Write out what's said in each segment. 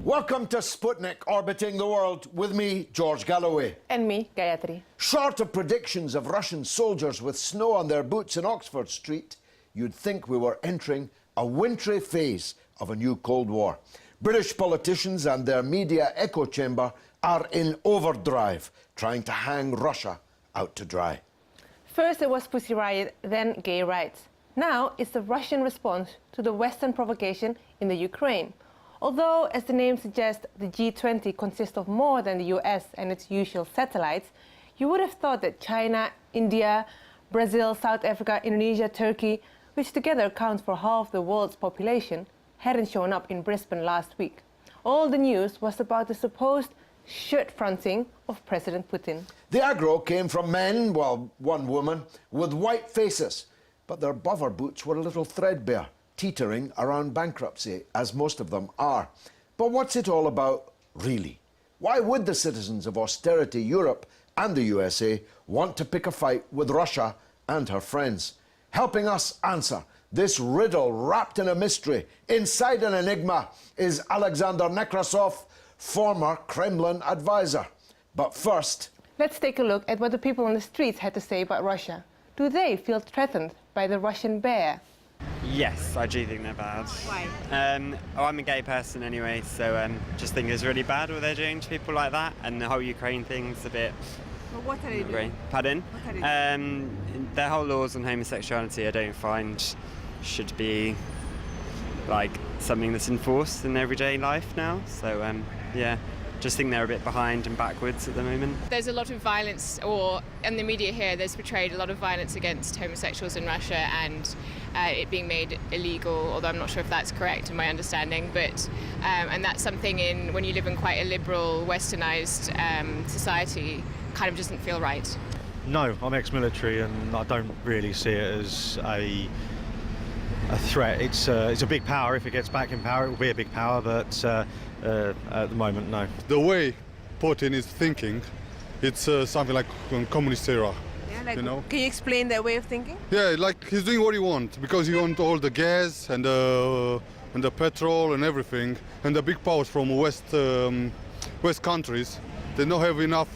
Welcome to Sputnik, orbiting the world, with me, George Galloway. And me, Gayatri. Short of predictions of Russian soldiers with snow on their boots in Oxford Street, you'd think we were entering a wintry phase of a new Cold War. British politicians and their media echo chamber are in overdrive, trying to hang Russia out to dry. First it was Pussy Riot, then gay rights. Now it's the Russian response to the Western provocation in the Ukraine. Although, as the name suggests, the G20 consists of more than the US and its usual satellites, you would have thought that China, India, Brazil, South Africa, Indonesia, Turkey, which together account for half the world's population, hadn't shown up in Brisbane last week. All the news was about the supposed shirt-fronting of President Putin. The aggro came from men, well, one woman, with white faces, but their buffer boots were a little threadbare, teetering around bankruptcy, as most of them are. But what's it all about, really? Why would the citizens of austerity Europe and the USA want to pick a fight with Russia and her friends? Helping us answer this riddle wrapped in a mystery, inside an enigma, is Alexander Nekrasov, former Kremlin advisor. But first, let's take a look at what the people on the streets had to say about Russia. Do they feel threatened by the Russian bear? Yes, I do think they're bad. Why? I'm a gay person anyway, so just think it's really bad what they're doing to people like that, and the whole Ukraine thing's a bit... Well, what are they doing? Pardon? What are they doing? Their whole laws on homosexuality I don't find should be like something that's enforced in everyday life now, so yeah. Just think they're a bit behind and backwards at the moment. There's a lot of violence, or in the media here, there's portrayed a lot of violence against homosexuals in Russia and it being made illegal, although I'm not sure if that's correct in my understanding, but and that's something when you live in quite a liberal, westernized society, kind of doesn't feel right. No, I'm ex-military and I don't really see it as a threat. It's a big power. If it gets back in power, it will be a big power, but at the moment, no. The way Putin is thinking, it's something like communist era. Yeah, like, you know? Can you explain their way of thinking? Yeah, like he's doing what he wants because he wants all the gas and the petrol and everything, and the big powers from West countries. They don't have enough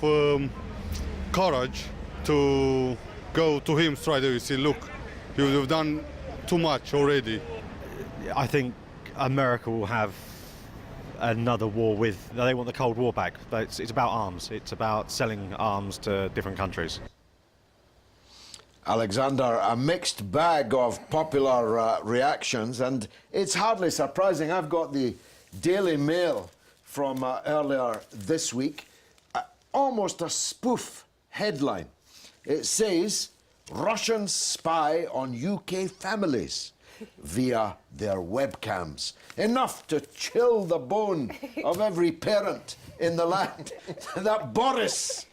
courage to go to him straight away. You see, look, you've done too much already. I think America will have another war with... They want the Cold War back. But it's about arms. It's about selling arms to different countries. Alexander, a mixed bag of popular reactions, and it's hardly surprising. I've got the Daily Mail from earlier this week. Almost a spoof headline. It says, Russians spy on UK families via their webcams. Enough to chill the bone of every parent in the land. That Boris,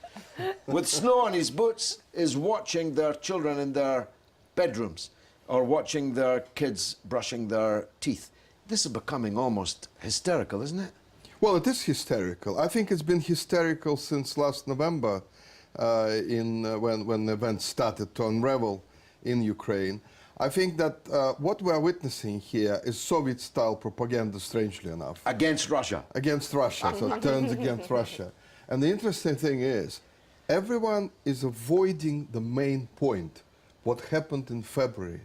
with snow on his boots, is watching their children in their bedrooms or watching their kids brushing their teeth. This is becoming almost hysterical, isn't it? Well, it is hysterical. I think it's been hysterical since last November when events started to unravel in Ukraine. I think that what we are witnessing here is Soviet-style propaganda, strangely enough. Against Russia. Against Russia, so it turns against Russia. And the interesting thing is, everyone is avoiding the main point, what happened in February,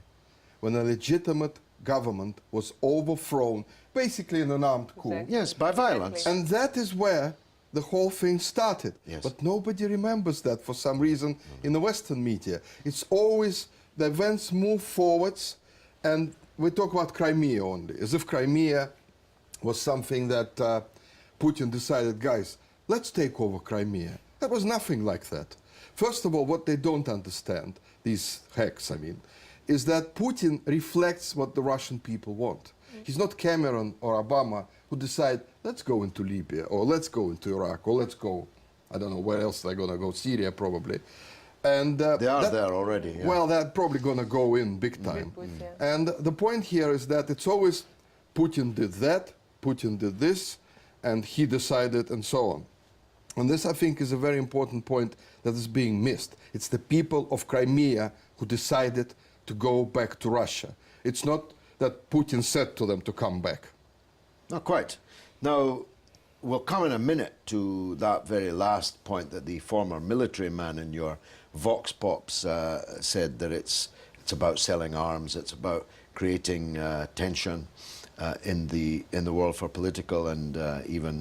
when a legitimate government was overthrown, basically in an armed coup. Exactly. Yes, by violence. And that is where the whole thing started. Yes. But nobody remembers that for some reason in the Western media. It's always the events move forwards, and we talk about Crimea only, as if Crimea was something that Putin decided, guys, let's take over Crimea. That was nothing like that. First of all, what they don't understand, these hacks, I mean, is that Putin reflects what the Russian people want. He's not Cameron or Obama who decide, let's go into Libya, or let's go into Iraq, or let's go, I don't know where else they're going to go, Syria probably. And They are there already. Yeah. well, they're probably going to go in big time. And the point here is that it's always Putin did that, Putin did this, and he decided, and so on. And this, I think, is a very important point that is being missed. It's the people of Crimea who decided to go back to Russia. It's not that Putin said to them to come back. Not quite. Now, we'll come in a minute to that very last point that the former military man in your Vox Pops said, that it's about selling arms, it's about creating tension in the world for political and even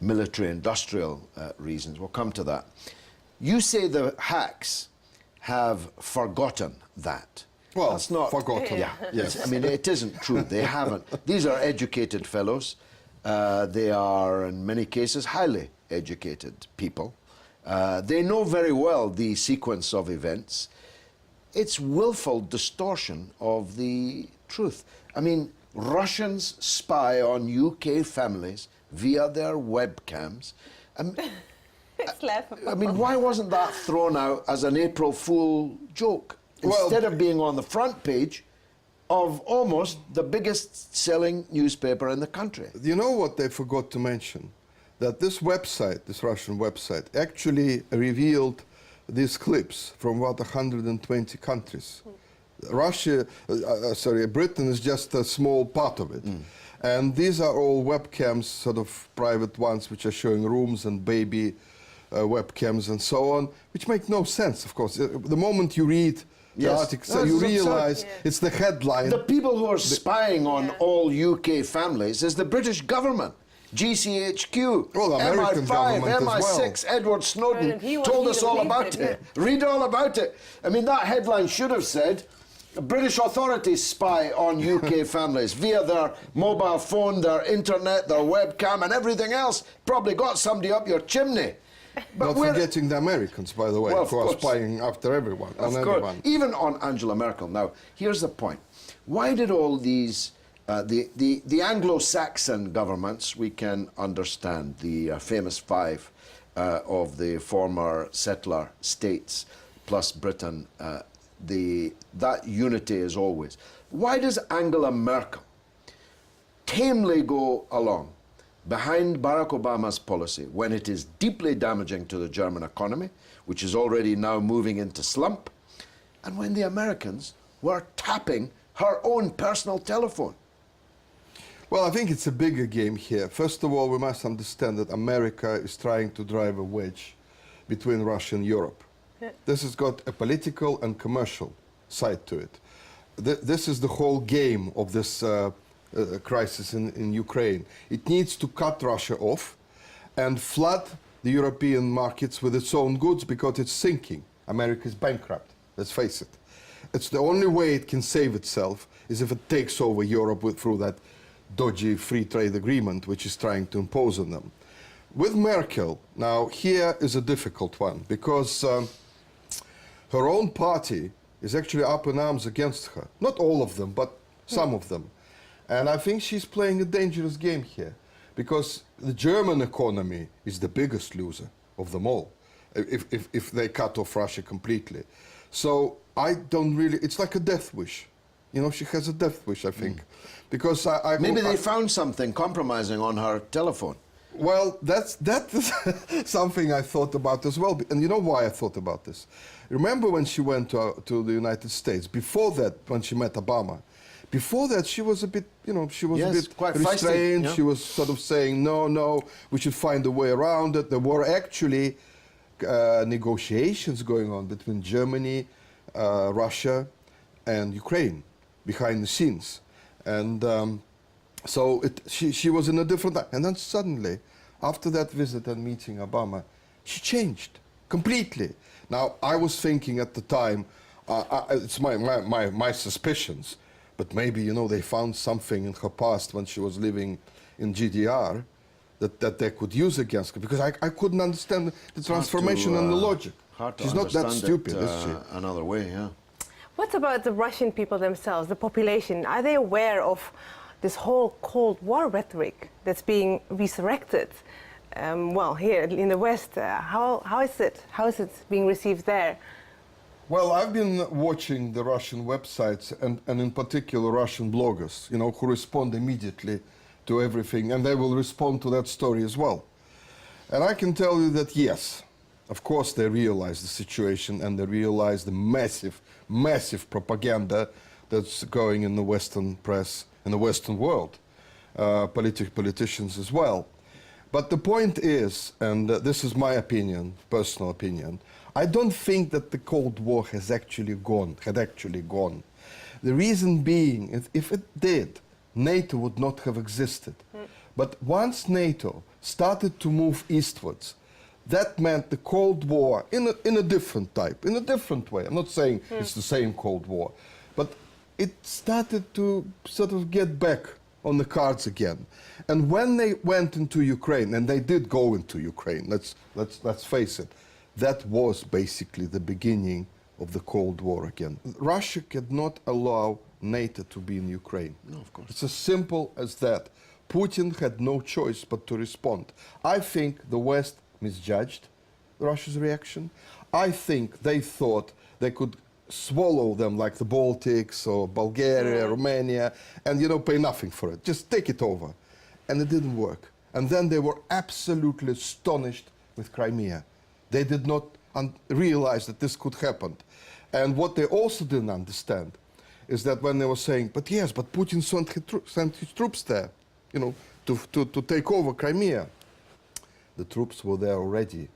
military-industrial reasons. We'll come to that. You say the hacks have forgotten that. Well, that's not forgotten. Yeah, yes. I mean, it isn't true. They haven't. These are educated fellows. They are, in many cases, highly educated people. They know very well the sequence of events. It's willful distortion of the truth. I mean, Russians spy on UK families via their webcams. It's laughable. I mean, why wasn't that thrown out as an April Fool joke? Well, Instead of being on the front page of almost the biggest selling newspaper in the country. You know what they forgot to mention? That this website, this Russian website, actually revealed these clips from about 120 countries. Britain is just a small part of it. And these are all webcams, sort of private ones, which are showing rooms and baby webcams and so on, which make no sense, of course. The moment you read the Yes. article, No, you it's absurd. realize it's the headline. The people who are spying on all UK families is the British government. GCHQ, Well, the American MI5, government as well. MI6, Edward Snowden He told us all about believed it. it, Read all about it. I mean, that headline should have said, British authorities spy on UK families via their mobile phone, their internet, their webcam and everything else. Probably got somebody up your chimney. Not we're- forgetting the Americans, by the way, Well, of who are course. spying after everyone, Of on course, everyone. even on Angela Merkel. Now, here's the point. Why did all these, the Anglo-Saxon governments, we can understand, the famous five of the former settler states, plus Britain, that unity is always. Why does Angela Merkel tamely go along behind Barack Obama's policy when it is deeply damaging to the German economy, which is already now moving into slump, and when the Americans were tapping her own personal telephone? Well, I think it's a bigger game here. First of all, we must understand that America is trying to drive a wedge between Russia and Europe. This has got a political and commercial side to it. This is the whole game of this crisis in Ukraine. It needs to cut Russia off and flood the European markets with its own goods because it's sinking. America is bankrupt, let's face it. It's the only way it can save itself is if it takes over Europe through that dodgy free trade agreement which is trying to impose on them. With Merkel, now here is a difficult one because her own party is actually up in arms against her. Not all of them, but some of them. And I think she's playing a dangerous game here because the German economy is the biggest loser of them all if they cut off Russia completely. So I don't really, it's like a death wish. You know, she has a death wish, I think. Because Maybe they found something compromising on her telephone. Well, that is something I thought about as well. And you know why I thought about this? Remember when she went to the United States? Before that, when she met Obama, before that she was a bit, you know, she was Yes, a bit quite restrained. feisty, yeah. She was sort of saying, no, we should find a way around it. There were actually negotiations going on between Germany, Russia, and Ukraine behind the scenes. And so she was in a different... And then suddenly, after that visit and meeting Obama, she changed completely. Now, I was thinking at the time, it's my suspicions, but maybe, you know, they found something in her past when she was living in GDR that they could use against her, because I couldn't understand the transformation and the logic. Hard to She's not that understand stupid, it, is she? another way, yeah. What about the Russian people themselves, the population? Are they aware of this whole Cold War rhetoric that's being resurrected? Well, here in the West, how is it? How is it being received there? Well, I've been watching the Russian websites and in particular Russian bloggers, you know, who respond immediately to everything, and they will respond to that story as well. And I can tell you that yes, of course they realize the situation and they realize the massive, massive propaganda that's going in the Western press, in the Western world, politicians as well. But the point is, and this is my opinion, personal opinion, I don't think that the Cold War had actually gone. The reason being, if it did, NATO would not have existed. But once NATO started to move eastwards, that meant the Cold War in a different type, in a different way. I'm not saying it's the same Cold War, but it started to sort of get back on the cards again. And when they went into Ukraine, and they did go into Ukraine, let's face it, that was basically the beginning of the Cold War again. Russia could not allow NATO to be in Ukraine. No, of course. It's as simple as that. Putin had no choice but to respond. I think the West misjudged Russia's reaction. I think they thought they could swallow them like the Baltics or Bulgaria, Romania, and, you know, pay nothing for it. Just take it over. And it didn't work. And then they were absolutely astonished with Crimea. They did not realize that this could happen. And what they also didn't understand is that when they were saying, but yes, but Putin sent his troops there, you know, to take over Crimea. The troops were there already,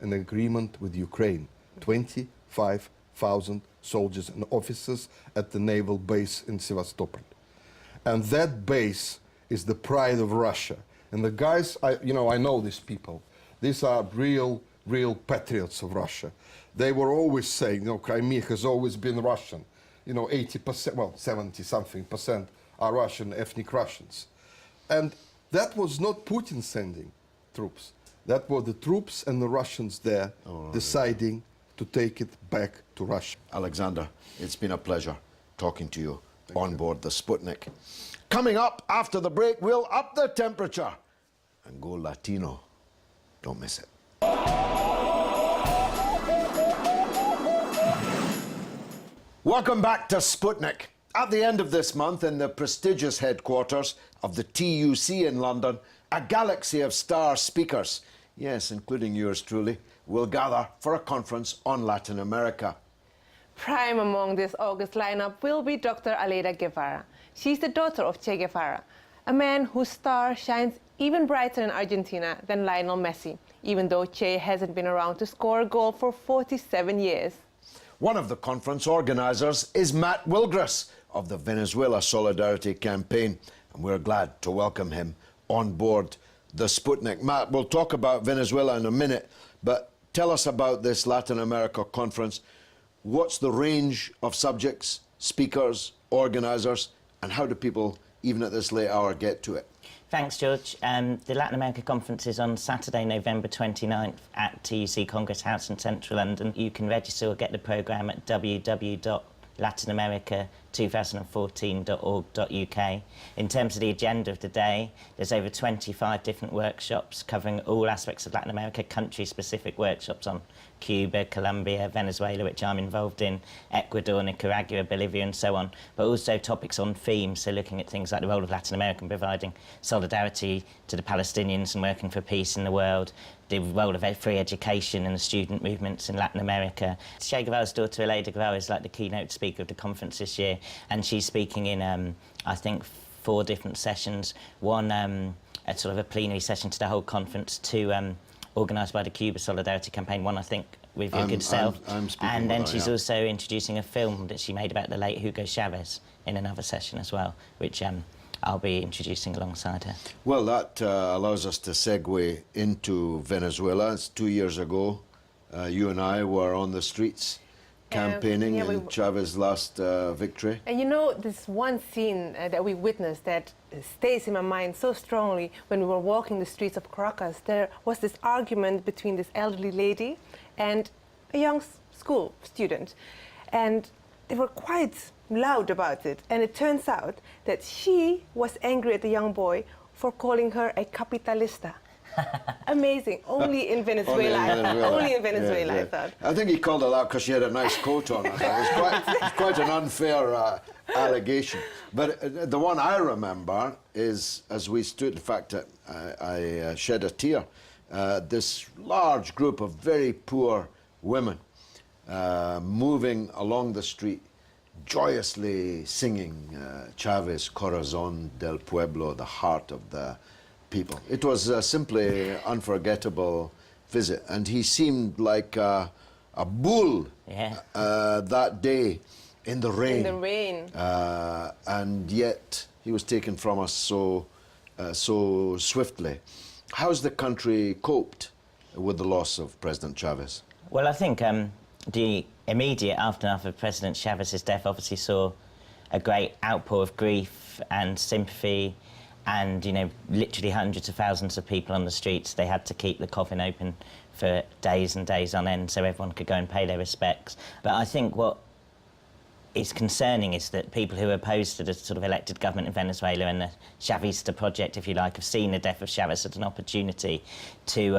in agreement with Ukraine. 25,000 soldiers and officers at the naval base in Sevastopol. And that base is the pride of Russia. And the guys, I know these people. These are real patriots of Russia. They were always saying, you know, Crimea has always been Russian. You know, 80%, well, 70-something% are Russian, ethnic Russians. And that was not Putin sending troops. That were the troops and the Russians there deciding to take it back to Russia. Alexander, it's been a pleasure talking to you on board the Sputnik. Coming up after the break, we'll up the temperature and go Latino. Don't miss it. Welcome back to Sputnik. At the end of this month, in the prestigious headquarters of the TUC in London, a galaxy of star speakers, yes, including yours truly, will gather for a conference on Latin America. Prime among this August lineup will be Dr. Aleida Guevara. She's the daughter of Che Guevara, a man whose star shines even brighter in Argentina than Lionel Messi, even though Che hasn't been around to score a goal for 47 years. One of the conference organisers is Matt Wilgris of the Venezuela Solidarity Campaign, and we're glad to welcome him on board the Sputnik. Matt, we'll talk about Venezuela in a minute, but tell us about this Latin America conference. What's the range of subjects, speakers, organisers, and how do people, even at this late hour, get to it? Thanks, George. The Latin America Conference is on Saturday, November 29th at TUC Congress House in central London. You can register or get the programme at www.latinamerica2014.org.uk. In terms of the agenda of the day, there's over 25 different workshops covering all aspects of Latin America, country-specific workshops on Cuba, Colombia, Venezuela, which I'm involved in, Ecuador, Nicaragua, Bolivia and so on, but also topics on themes, so looking at things like the role of Latin America in providing solidarity to the Palestinians and working for peace in the world, the role of free education and the student movements in Latin America. Che Guevara's daughter, Aleida Guevara, is like the keynote speaker of the conference this year, and she's speaking in, I think, 4 different sessions. One, a sort of a plenary session to the whole conference, 2 organised by the Cuba Solidarity Campaign, 1, I think, with your good self. And then she's also introducing a film that she made about the late Hugo Chavez in another session as well, which I'll be introducing alongside her. Well, that allows us to segue into Venezuela. It's 2 years ago. You and I were on the streets campaigning in Chavez's last victory. And you know, this one scene that we witnessed that stays in my mind so strongly when we were walking the streets of Caracas. There was this argument between this elderly lady and a young school student. And they were quite loud about it. And it turns out that she was angry at the young boy for calling her a capitalista. Amazing. Only in Venezuela. Only in Venezuela, I thought. I think he called her that because she had a nice coat on. It was quite an unfair allegation. But the one I remember is, as we stood, in fact, I shed a tear, this large group of very poor women moving along the street, joyously singing Chavez, Corazon del Pueblo, the heart of the people. It was simply unforgettable visit, and he seemed like a bull that day in the rain. In the rain. And yet he was taken from us so swiftly. How's the country coped with the loss of President Chavez? Well, I think the immediate aftermath of President Chavez's death obviously saw a great outpour of grief and sympathy, and, you know, literally hundreds of thousands of people on the streets. They had to keep the coffin open for days and days on end so everyone could go and pay their respects. But I think what is concerning is that people who are opposed to the sort of elected government in Venezuela and the Chavista project, if you like, have seen the death of Chavez as an opportunity to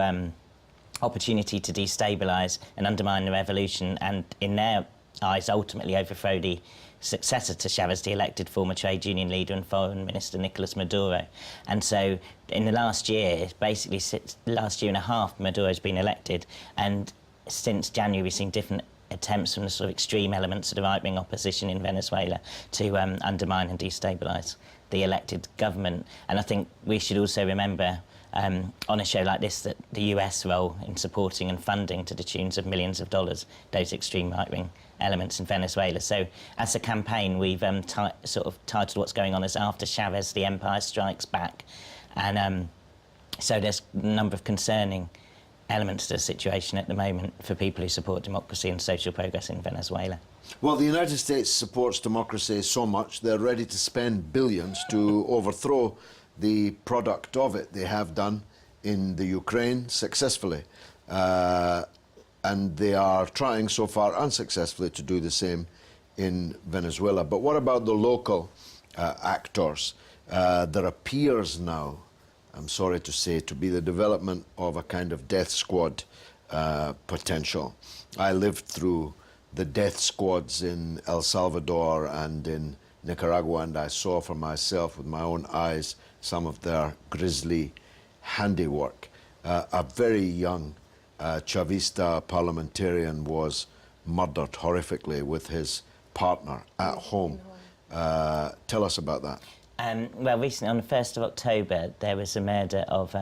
destabilise and undermine the revolution, and in their eyes ultimately overthrow the successor to Chavez, the elected former trade union leader and foreign minister Nicolas Maduro. And so in the last year, basically last year and a half, Maduro's been elected, and since January we've seen different attempts from the sort of extreme elements of the right-wing opposition in Venezuela to undermine and destabilise the elected government. And I think we should also remember on a show like this that the US role in supporting and funding to the tunes of millions of dollars those extreme right-wing elements in Venezuela. So as a campaign we've sort of titled what's going on as After Chavez, the Empire Strikes Back. And so there's a number of concerning elements to the situation at the moment for people who support democracy and social progress in Venezuela. Well, the United States supports democracy so much they're ready to spend billions to overthrow the product of it. They have done in the Ukraine successfully. And they are trying so far unsuccessfully to do the same in Venezuela. But what about the local actors? There appears now, I'm sorry to say, to be the development of a kind of death squad potential. I lived through the death squads in El Salvador and in Nicaragua, and I saw for myself with my own eyes some of their grisly handiwork. A very young Chavista parliamentarian was murdered horrifically with his partner at home. Tell us about that. Well, recently, on the 1st of October, there was a murder of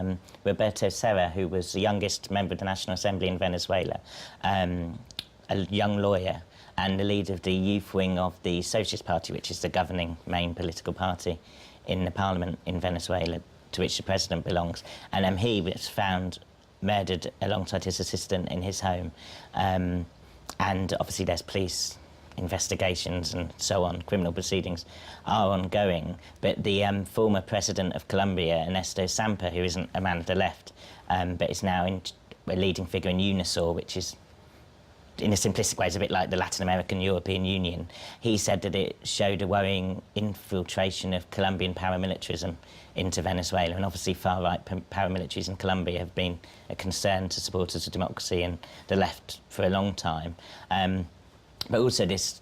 Roberto Serra, who was the youngest member of the National Assembly in Venezuela, a young lawyer, and the leader of the youth wing of the Socialist Party, which is the governing main political party in the parliament in Venezuela, to which the president belongs. And he was found murdered alongside his assistant in his home. And obviously there's police investigations and so on, criminal proceedings are ongoing. But the former president of Colombia, Ernesto Samper, who isn't a man of the left, but is now a leading figure in UNISUR, which is, in a simplistic way, is a bit like the Latin American European Union. He said that it showed a worrying infiltration of Colombian paramilitarism into Venezuela, and obviously far-right paramilitaries in Colombia have been a concern to supporters of democracy and the left for a long time. But also this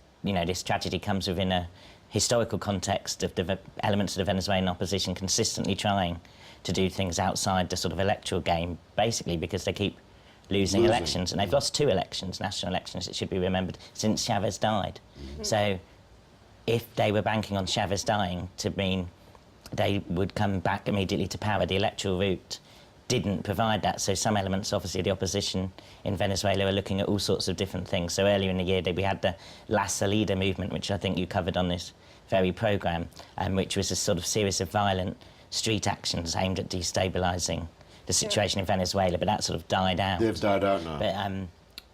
tragedy comes within a historical context of the elements of the Venezuelan opposition consistently trying to do things outside the sort of electoral game, basically because they keep losing elections. And they've lost 2 elections, national elections, it should be remembered, since Chavez died. So if they were banking on Chavez dying to mean they would come back immediately to power, the electoral route didn't provide that. So some elements, obviously, of the opposition in Venezuela are looking at all sorts of different things. So earlier in the year, we had the La Salida movement, which I think you covered on this very programme, which was a sort of series of violent street actions aimed at destabilising the situation in Venezuela, but that sort of died out. They've died out now. But,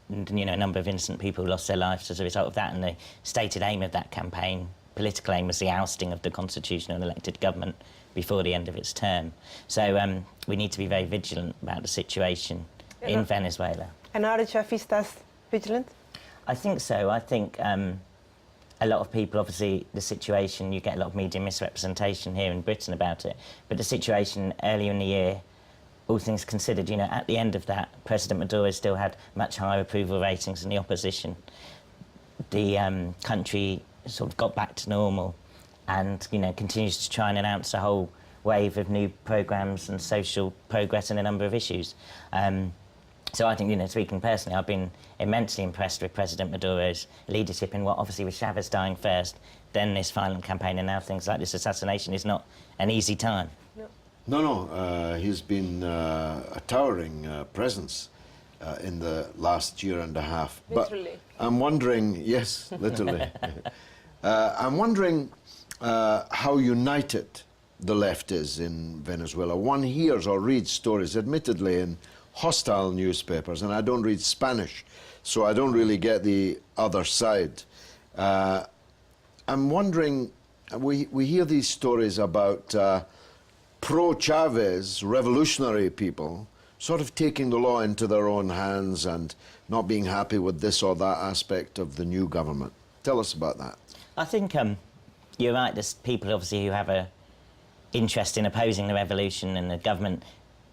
a number of innocent people lost their lives as a result of that, and the stated aim of that campaign, political aim, was the ousting of the constitutional elected government before the end of its term. So we need to be very vigilant about the situation in Venezuela. And are the Chavistas vigilant? I think so. I think a lot of people, obviously, the situation, you get a lot of media misrepresentation here in Britain about it, but the situation earlier in the year, all things considered, you know, at the end of that, President Maduro still had much higher approval ratings than the opposition. The country sort of got back to normal and, you know, continues to try and announce a whole wave of new programmes and social progress in a number of issues. So I think, you know, speaking personally, I've been immensely impressed with President Maduro's leadership in what obviously was Chavez dying first, then this violent campaign, and now things like this assassination is not an easy time. No, he's been a towering presence in the last year and a half. Literally. But I'm wondering, yes, literally. I'm wondering how united the left is in Venezuela. One hears or reads stories, admittedly, in hostile newspapers, and I don't read Spanish, so I don't really get the other side. I'm wondering, we hear these stories about pro-Chavez revolutionary people sort of taking the law into their own hands and not being happy with this or that aspect of the new government. Tell us about that. I think you're right, there's people obviously who have a interest in opposing the revolution, and the government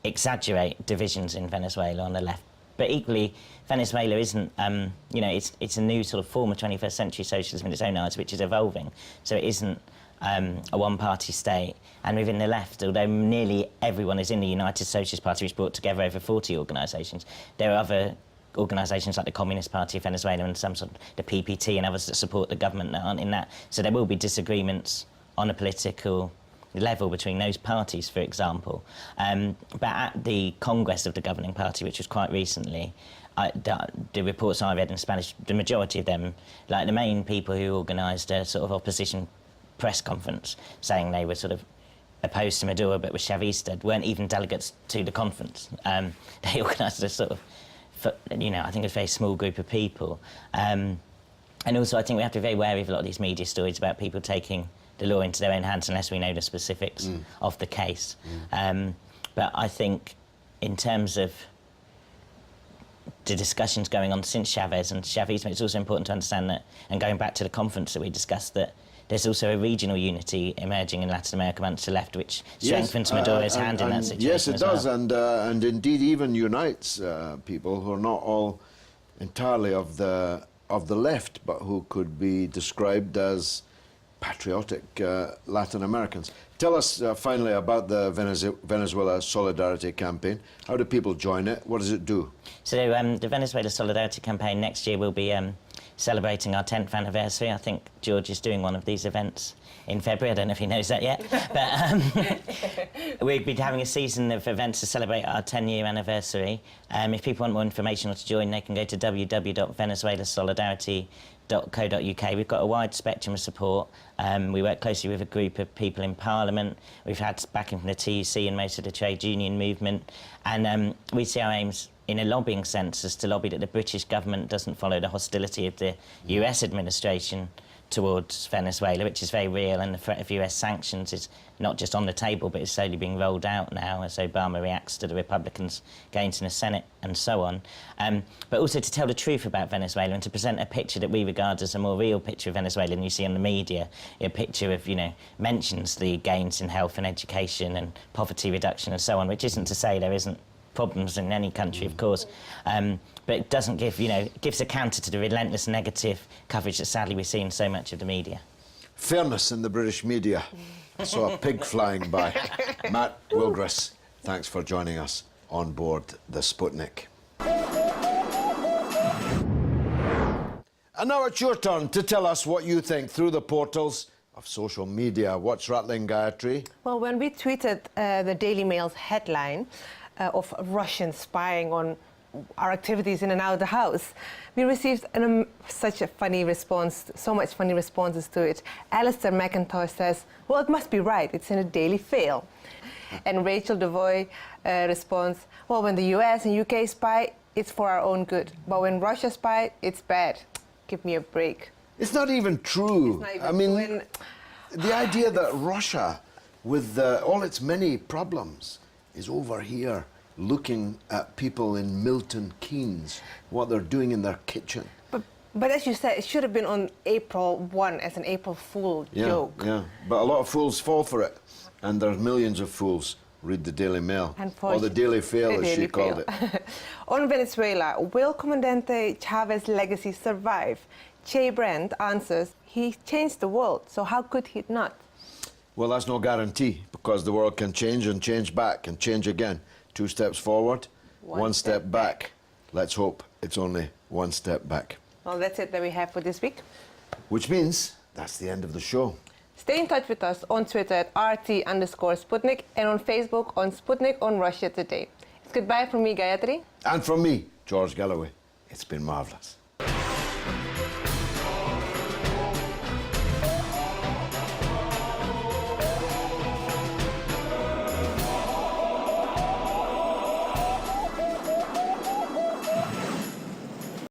exaggerate divisions in Venezuela on the left. But equally, Venezuela isn't, you know, it's a new sort of form of 21st century socialism in its own eyes, which is evolving. So it isn't a one-party state. And within the left, although nearly everyone is in the United Socialist Party, which brought together over 40 organisations, there are other organisations like the Communist Party of Venezuela and some sort of the PPT and others that support the government that aren't in that. So there will be disagreements on a political level between those parties, for example. But at the Congress of the governing party, which was quite recently, the reports I read in Spanish, the majority of them, like the main people who organised a sort of opposition press conference saying they were sort of opposed to Maduro but were Chavista, weren't even delegates to the conference. They organised a sort of, you know, I think a very small group of people. And also I think we have to be very wary of a lot of these media stories about people taking the law into their own hands unless we know the specifics of the case. But I think in terms of the discussions going on since Chavez and Chavismo, it's also important to understand that, and going back to the conference that we discussed, that there's also a regional unity emerging in Latin America amongst the left, which strengthens Maduro's hand in that situation. Yes, it does, well. and indeed even unites people who are not all entirely of the left, but who could be described as patriotic Latin Americans. Tell us finally about the Venezuela Solidarity Campaign. How do people join it? What does it do? So the Venezuela Solidarity Campaign next year will be celebrating our 10th anniversary. I think George is doing one of these events in February. I don't know if he knows that yet. But we'll be having a season of events to celebrate our 10-year anniversary. If people want more information or to join, they can go to www.venezuelasolidarity.co.uk. We've got a wide spectrum of support. We work closely with a group of people in Parliament. We've had backing from the TUC and most of the trade union movement. And we see our aims in a lobbying sense as to lobby that the British government doesn't follow the hostility of the US administration towards Venezuela, which is very real, and the threat of US sanctions is not just on the table, but it's slowly being rolled out now as Obama reacts to the Republicans going to the Senate and so on. But also to tell the truth about Venezuela and to present a picture that we regard as a more real picture of Venezuela than you see on the media, a picture of, you know, mentions the gains in health and education and poverty reduction and so on, which isn't to say there isn't problems in any country, of course, but it doesn't give, you know, it gives a counter to the relentless negative coverage that sadly we see in so much of the media. Fairness in the British media. I saw a pig flying by. Matt Wilgris, thanks for joining us on board the Sputnik. And now it's your turn to tell us what you think through the portals of social media. What's rattling, Gayatri? Well, when we tweeted the Daily Mail's headline of Russians spying on our activities in and out of the house, we received such a funny response, so much funny responses to it. Alistair McIntosh says, well, it must be right, it's in a Daily Fail. And Rachel Devoy responds, well, when the US and UK spy, it's for our own good. But when Russia spy, it's bad. Give me a break. It's not even true. It's not even I mean, true. the idea that Russia, with all its many problems, is over here looking at people in Milton Keynes, what they're doing in their kitchen. But But as you said, it should have been on April 1 as an April Fool joke. Yeah, but a lot of fools fall for it. And there's millions of fools. Read the Daily Mail. Or the Daily Fail, as she called it. On Venezuela, will Comandante Chavez's legacy survive? Che Brand answers, he changed the world, so how could he not? Well, that's no guarantee, because the world can change and change back and change again. 2 steps forward, one step back. Let's hope it's only 1 step back. Well, that's it that we have for this week. Which means that's the end of the show. Stay in touch with us on Twitter at RT_Sputnik and on Facebook on Sputnik on Russia Today. It's goodbye from me, Gayatri. And from me, George Galloway. It's been marvellous.